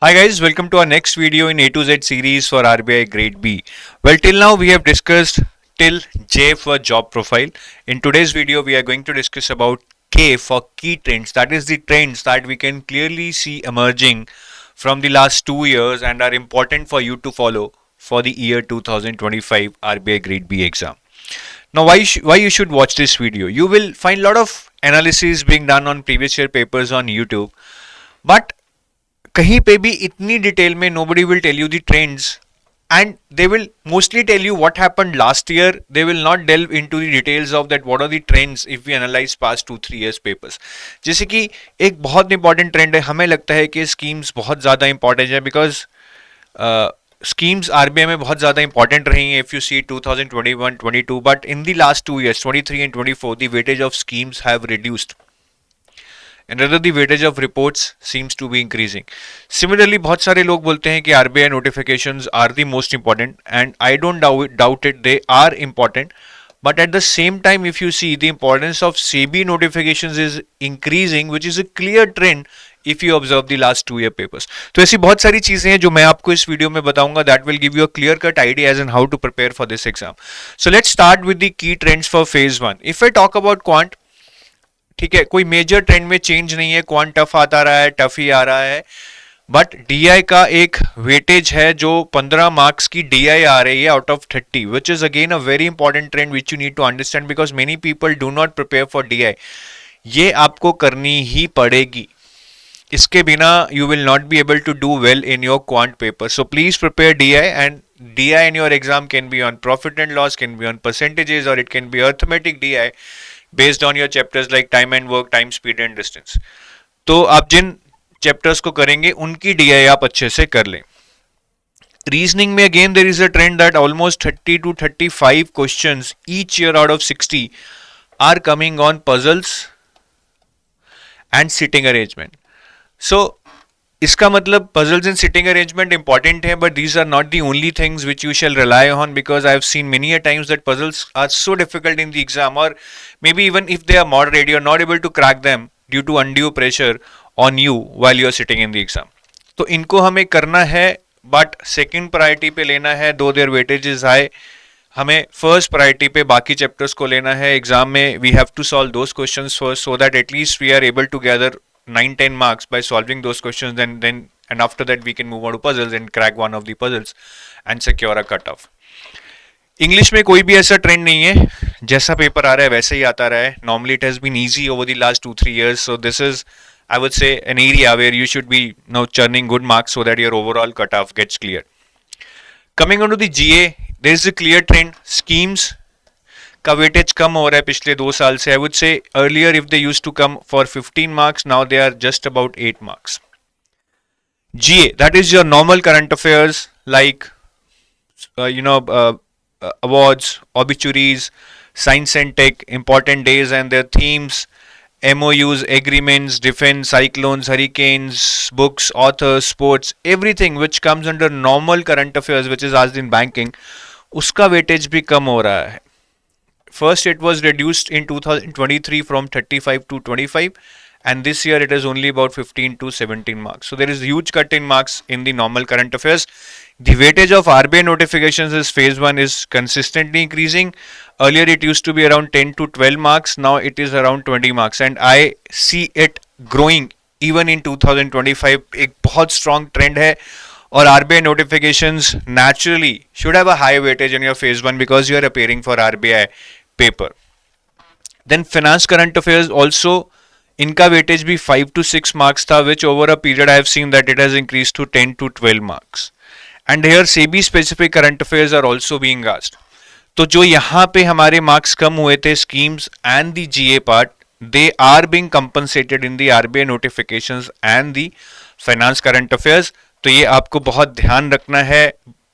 Hi guys, welcome to our next video in A to Z series for RBI Grade B. Well, till now we have discussed till J for job profile. In today's video, we are going to discuss about K for key trends. That is the trends that we can clearly see emerging from the last 2 years and are important for you to follow for the year 2025 RBI Grade B exam. Now, why you should watch this video? You will find a lot of analysis being done on previous year papers on YouTube, but कहीं पे भी इतनी detail में nobody will tell you the trends and they will mostly tell you what happened last year. They will not delve into the details of that what are the trends if we analyze past 2-3 years papers. जैसे कि एक बहुत important trend है, हमें लगता है कि schemes बहुत ज़्यादा इंपॉर्टेंट है बिकॉज schemes RBI में बहुत ज़्यादा इंपॉर्टेंट रही हैं if you see 2021-22, but in the last 2 years 23 and 24 the weightage of schemes have reduced and rather the weightage of reports seems to be increasing. Similarly, बहुत सारे लोग बोलते हैं कि RBI notifications are the most important and I don't doubt it, they are important. But at the same time, if you see the importance of SEBI notifications is increasing, which is a clear trend if you observe the last 2 year papers. तो ऐसी बहुत सारी चीजें हैं जो मैं आपको इस वीडियो में बताऊंगा that will give you a clear cut idea as in how to prepare for this exam. So let's start with the key trends for phase 1. If I talk about quant, ठीक है, कोई major trend में change नहीं है, quant tough आता रहा है, tough ही आ रहा है, बट डीआई का एक वेटेज है जो 15 मार्क्स की डीआई आ रही है out of 30, which is again a very important trend which you need to understand because many people do not prepare for DI. ये आपको करनी ही पड़ेगी, इसके बिना you will not be able to do well in your quant paper. So please prepare DI and DI in your exam can be on profit and loss, can be on percentages, or it can be arithmetic DI based on your chapters like time and work, time, speed and distance. तो आप जिन chapters को करेंगे उनकी DI आप अच्छे से कर लें. Reasoning में again there is a trend that almost 30 to 35 questions each year out of 60 are coming on puzzles and sitting arrangement. So इसका मतलब puzzles and sitting arrangement important है, but these are not the only things which you shall rely on, because I have seen many a times that puzzles are so difficult in the exam, or maybe even if they are moderate, you are not able to crack them due to undue pressure on you while you are sitting in the exam. तो इनको हमें करना है, but second priority पे लेना है, though their weightage is high. हमें first priority पे बाकी चैप्टर्स को लेना है. एग्जाम में we have to solve those questions first so that at least we are able to gather 9-10 marks by solving those questions, and after that we can move on to puzzles and crack one of the puzzles and secure a cutoff. English में कोई भी ऐसा trend नहीं है, जैसा paper आ रहा है वैसे ही आता रहा है. Normally it has been easy over the last 2-3 years, so this is, I would say, an area where you should be now churning good marks so that your overall cutoff gets clear. Coming on to the GA, there is a clear trend. Schemes का weightage कम हो रहा है पिछले 2 साल से. I would say earlier if they used to come for 15 marks, now they are just about 8 marks. GA, that is your normal current affairs like awards, obituaries, science and tech, important days and their themes, MOUs, agreements, defense, cyclones, hurricanes, books, authors, sports, everything which comes under normal current affairs which is asked in banking, उसका weightage भी कम हो रहा है. First, it was reduced in 2023 from 35 to 25, and this year it is only about 15 to 17 marks. So there is a huge cut in marks in the normal current affairs. The weightage of RBI notifications is phase 1 is consistently increasing. Earlier it used to be around 10 to 12 marks. Now it is around 20 marks, and I see it growing even in 2025. एक बहुत strong trend है. और RBI notifications naturally should have a high weightage in your phase 1 because you are appearing for RBI paper. Then finance current affairs also, इनका weightage भी 5 to 6 marks था, which over a period I have seen that it has increased to 10 to 12 marks. And here SEBI specific current affairs are also being asked. तो जो यहाँ पे हमारे marks कम हुए थे schemes and the GA part, they are being compensated in the RBI notifications and the finance current affairs. तो ये आपको बहुत ध्यान रखना है.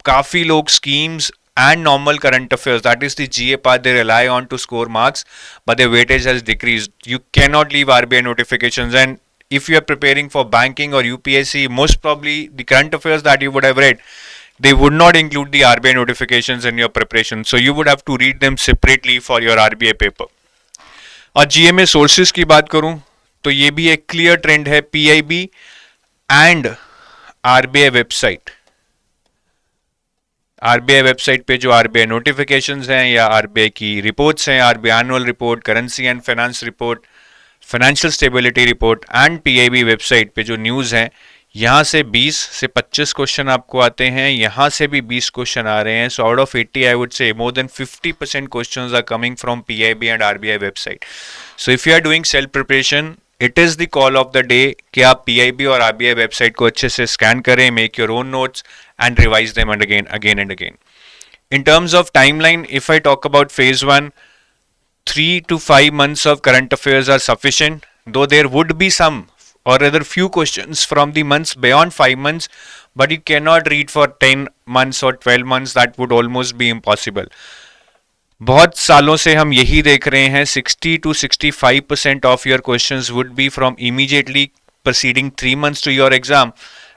काफ़ी लोग schemes and normal current affairs, that is the GA part, they rely on to score marks, but their weightage has decreased. You cannot leave RBI notifications, and if you are preparing for banking or UPSC, most probably the current affairs that you would have read, they would not include the RBI notifications in your preparation, so you would have to read them separately for your RBI paper. और GA में sources की बात करूं तो ये भी एक clear trend है. PIB and RBI website, RBI website पे जो आरबीआई नोटिफिकेशंस हैं या आरबीआई की रिपोर्ट्स हैं, RBI annual report, currency and finance report, financial stability report and PIB website पे जो न्यूज़ हैं, यहाँ से 20 से 25 क्वेश्चन आपको आते हैं, यहाँ से भी 20 क्वेश्चन आ रहे हैं. So out of 80 I would say more than 50% questions are coming from PIB and RBI website. So if you are doing self preparation, it is the call of the day कि आप PIB और RBI website को अच्छे से scan करें, make your own notes and revise them again and again. In terms of timeline, if I talk about phase 1, 3 to 5 months of current affairs are sufficient, though there would be some or rather few questions from the months beyond 5 months, but you cannot read for 10 months or 12 months. That would almost be impossible. बहुत सालों से हम यही देख रहे हैं, 60 to 65% of your questions would be from immediately preceding 3 months to your exam,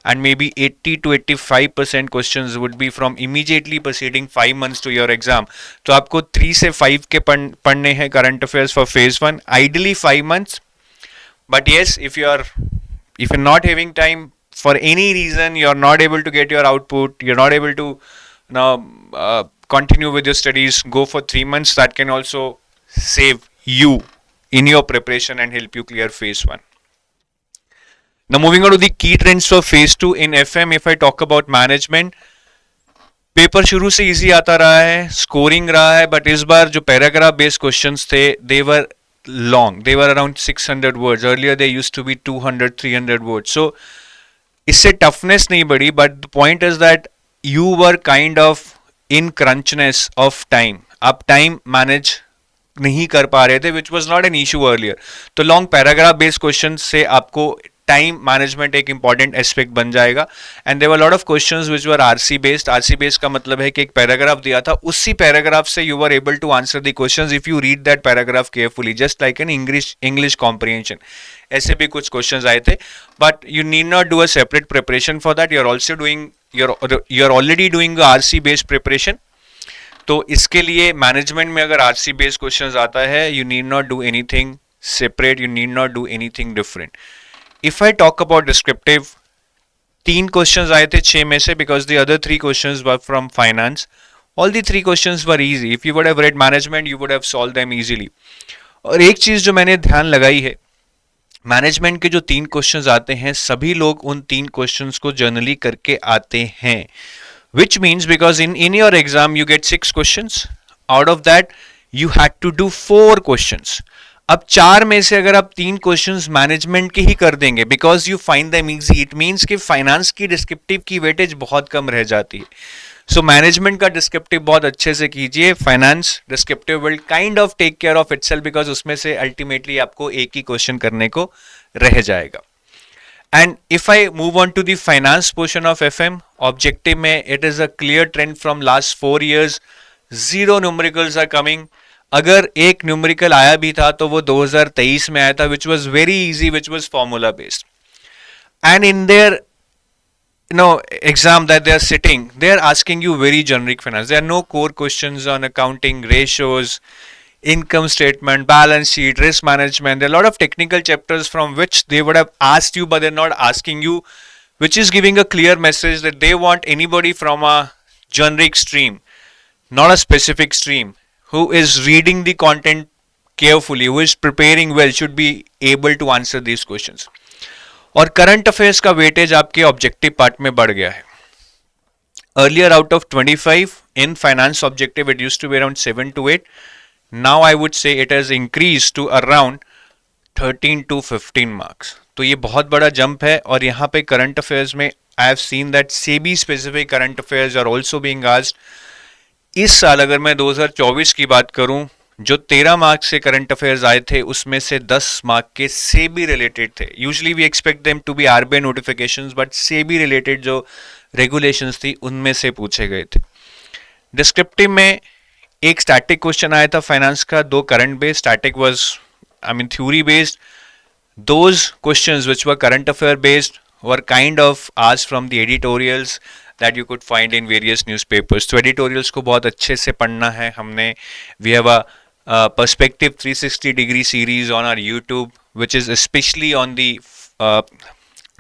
and maybe 80 to 85% questions would be from immediately preceding 5 months to your exam. तो आपको 3 से 5 के पढ़ने हैं current affairs for phase 1, ideally 5 months. But yes, if you're not having time for any reason, you're not able to get your output, you're not able to now continue with your studies, go for 3 months. That can also save you in your preparation and help you clear phase 1. Now moving on to the key trends for phase 2 in FM. If I talk about management, paper शुरू से easy आता रहा है, scoring रहा है, but इस बार जो paragraph based questions थे, they were long, they were around 600 words. Earlier they used to be 200-300 words. So इससे टफनेस नहीं बढ़ी, but the point is that you were kind of in crunchness of time. आप time manage नहीं कर पा रहे थे, which was not an issue earlier. तो लॉन्ग पैराग्राफ बेस्ड क्वेश्चन से आपको टाइम मैनेजमेंट एक इंपॉर्टेंट एस्पेक्ट बन जाएगा. And there were lot of questions which were RC based. RC based का मतलब है कि एक पैराग्राफ दिया था, उसी पैराग्राफ से you were able to answer the questions if you read that paragraph carefully, just like an English comprehension. ऐसे भी कुछ क्वेश्चंस आए थे, but you need not do a separate preparation for that. You are also doing, you are already doing RC based preparation. तो इसके लिए management में अगर आरसी बेस्ड क्वेश्चंस आता है, you need not do anything separate, you need not do anything different. If I talk about descriptive, 3 questions आए थे 6 में से, because the other 3 questions were from finance. All the 3 questions were easy. If you would have read management, you would have solved them easily. और एक चीज जो मैंने ध्यान लगाई है, मैनेजमेंट के जो 3 क्वेश्चंस आते हैं, सभी लोग उन 3 क्वेश्चंस को जर्नली करके आते हैं, which means because in your exam you get 6 questions. Out of that you had to do 4 questions. अब 4 में से अगर आप 3 क्वेश्चंस मैनेजमेंट के ही कर देंगे, because you find them easy, it means कि फाइनेंस की डिस्क्रिप्टिव की वेटेज बहुत कम रह जाती है. सो मैनेजमेंट का डिस्क्रिप्टिव बहुत अच्छे से कीजिए. Finance descriptive will kind of take care of itself, because उसमें से अल्टीमेटली आपको एक ही क्वेश्चन करने को रह जाएगा. And if I move on to the finance portion of FM, objective में it is a clear trend from last 4 years. 0 numericals are coming. अगर एक न्यूमेरिकल आया भी था तो वो 2023 में आया था, which was very easy, which was formula based. And in their exam that they are sitting, they are asking you very generic finance. There are no core questions on accounting, ratios, income statement, balance sheet, risk management. There are a lot of technical chapters from which they would have asked you, but they're not asking you, which is giving a clear message that they want anybody from a generic stream, not a specific stream, who is reading the content carefully, who is preparing well, should be able to answer these questions. और current affairs का weightage आपके objective part में बढ़ गया है. Earlier out of 25 in finance objective it used to be around 7 to 8. Now I would say it has increase to around 13 to 15 marks. तो ये बहुत बड़ा जंप है. और यहाँ पे करंट अफेयर्स में I have seen that SEBI specific current affairs are also being asked. इस साल अगर मैं 2024 की बात करूं, जो 13 मार्क्स से करंट अफेयर्स आए थे उसमें से 10 मार्क के सेबी रिलेटेड थे. Usually we expect them to be RBI notifications, but SEBI related जो रेगुलेशंस थी उनमें से पूछे गए थे. डिस्क्रिप्टिव में एक स्टैटिक क्वेश्चन आया था फाइनेंस का, 2 current based. Static was theory based. Those questions which were current affair based were kind of asked from the editorials that you could find in various newspapers. तो editorials को बहुत अच्छे से पढ़ना है हमने. We have a perspective 360-degree series on our YouTube, which is especially on the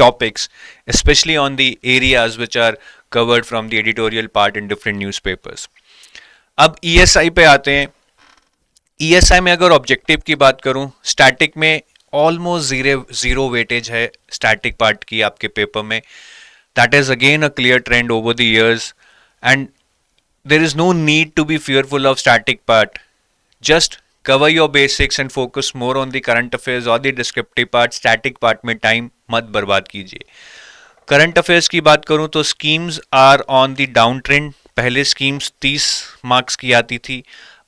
topics especially on the areas which are covered from the editorial part in different newspapers. अब ESI पे आते हैं. ESI में अगर objective की बात करूं, static में ऑलमोस्ट जीरो वेटेज है स्टैटिक पार्ट की आपके पेपर में. That is again a clear trend over the years, and there is no need to be fearful of static part. Just cover your basics and focus more on the current affairs or the descriptive part. Static part में time मत बर्बाद कीजिए. Current affairs की बात करूं तो schemes are on the down trend. पहले schemes 30 marks की आती थी,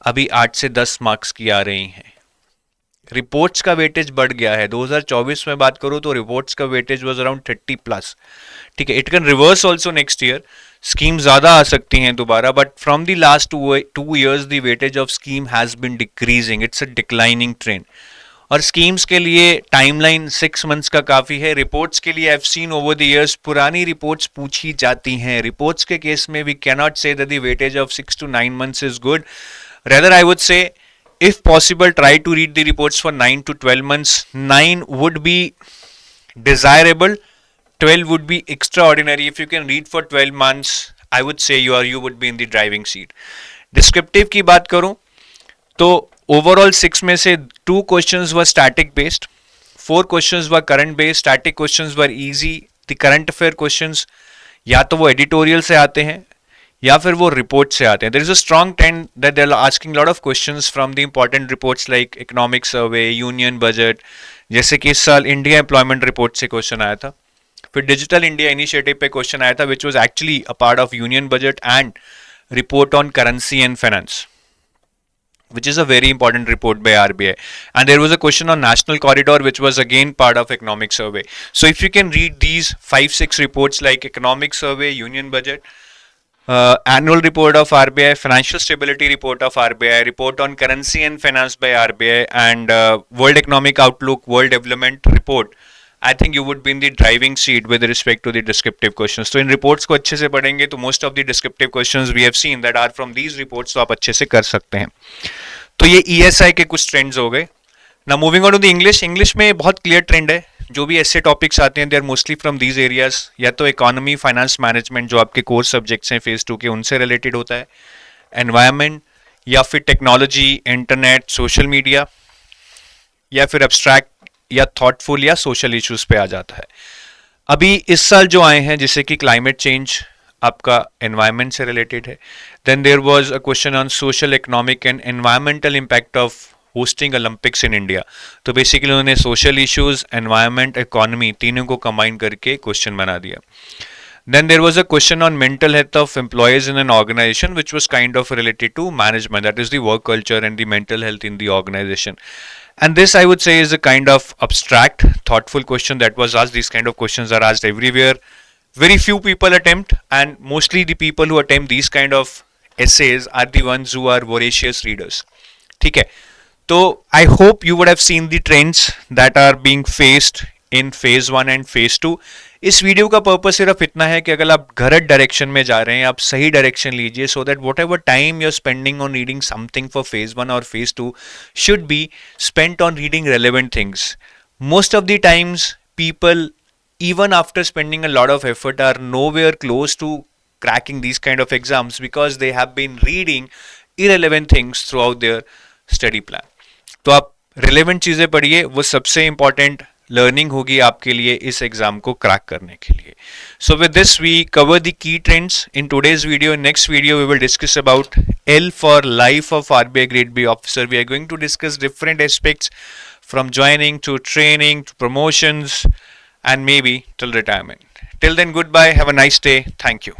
अभी 8 से 10 मार्क्स की आ रही हैं. रिपोर्ट्स का वेटेज बढ़ गया है. 2024 में बात करूं तो रिपोर्ट्स का वेटेज वाज अराउंड 30 प्लस. ठीक है, it can reverse also next year. Scheme ज्यादा आ सकती हैं दोबारा, but from the last 2 years the weightage of scheme has been decreasing. It's a declining trend. और स्कीम्स के लिए टाइमलाइन 6 months का काफी है. रिपोर्ट्स के लिए I have seen over the years पुरानी रिपोर्ट्स पूछी जाती हैं. रिपोर्ट्स के केस में we can not say that the weightage of 6 to 9 months is good. Rather I would say if possible try to read the reports for 9 to 12 months. 9 would be desirable, 12 would be extraordinary. If you can read for 12 months, I would say you would be in the driving seat. Descriptive की बात करूं तो overall 6 में से 2 questions were static based, 4 questions were current based. Static questions were easy. The current affair questions या तो वो editorial से आते हैं या फिर वो रिपोर्ट से आते हैं. There is a strong trend that they are asking lot of questions from the important reports like economic survey, union budget. जैसे कि इस साल इंडिया एम्प्लॉयमेंट रिपोर्ट से क्वेश्चन आया था. फिर डिजिटल इंडिया इनिशिएटिव पे क्वेश्चन आया था which was actually a part of union budget and report on currency and finance, which is a very important report by RBI. And there was a question on national corridor, which was again part of economic survey. So if you can read these 5-6 reports like economic survey, union budget, annual report of RBI, financial stability report of RBI, report on currency and finance by RBI, and World Economic Outlook, World Development Report, I think you would be in the driving seat with respect to the descriptive questions. So in reports को अच्छे से पढ़ेंगे तो most of the descriptive questions we have seen that are from these reports तो आप अच्छे से कर सकते हैं. तो ये ESI के कुछ ट्रेंड्स हो गए. Now moving on to the English. English में बहुत क्लियर ट्रेंड है. जो भी ऐसे टॉपिक्स आते हैं they are mostly from these areas. या तो इकोनॉमी, फाइनेंस, मैनेजमेंट जो आपके कोर सब्जेक्ट्स हैं फेज 2 के उनसे रिलेटेड होता है, एनवायरनमेंट या फिर टेक्नोलॉजी, इंटरनेट, सोशल मीडिया, या फिर एब्स्ट्रैक्ट या थॉटफुल या सोशल इश्यूज पे आ जाता है. अभी इस साल जो आए हैं जैसे कि क्लाइमेट चेंज आपका एनवायरनमेंट से रिलेटेड है. Then there was a question on social, economic and environmental impact of hosting Olympics in India. तो बेसिकली उन्होंने सोशल इश्यूज, एनवायरनमेंट, इकोनॉमी तीनों को कंबाइन करके क्वेश्चन बना दिया. Then there was a question on mental health of employees in an organization, which was kind of related to management, that is the work culture and the mental health in the organization. And this I would say is a kind of abstract, thoughtful question that was asked. These kind of questions are asked everywhere. Very few people attempt, and mostly the people who attempt these kind of essays are the ones who are voracious readers. ठीक है. तो I hope you would have seen the trends that are being faced in phase 1 and phase 2. इस video का purpose सिर्फ इतना है कि अगर आप गलत डायरेक्शन में जा रहे हैं आप सही डायरेक्शन लीजिए, so that whatever time you are spending on reading something for phase 1 और phase 2 should be spent on reading relevant things. Most of the times people even after spending a lot of effort are nowhere close to cracking these kind of exams because they have been reading irrelevant things throughout their study plan. तो आप relevant चीजें पढ़िए, वो सबसे important learning होगी आपके लिए इस एग्जाम को क्रैक करने के लिए. So with this we cover the key trends in today's video. In next video we will discuss about L for life of RBI Grade B officer. We are going to discuss different aspects from joining to training to promotions and maybe till retirement. Till then, goodbye. Have a nice day. Thank you.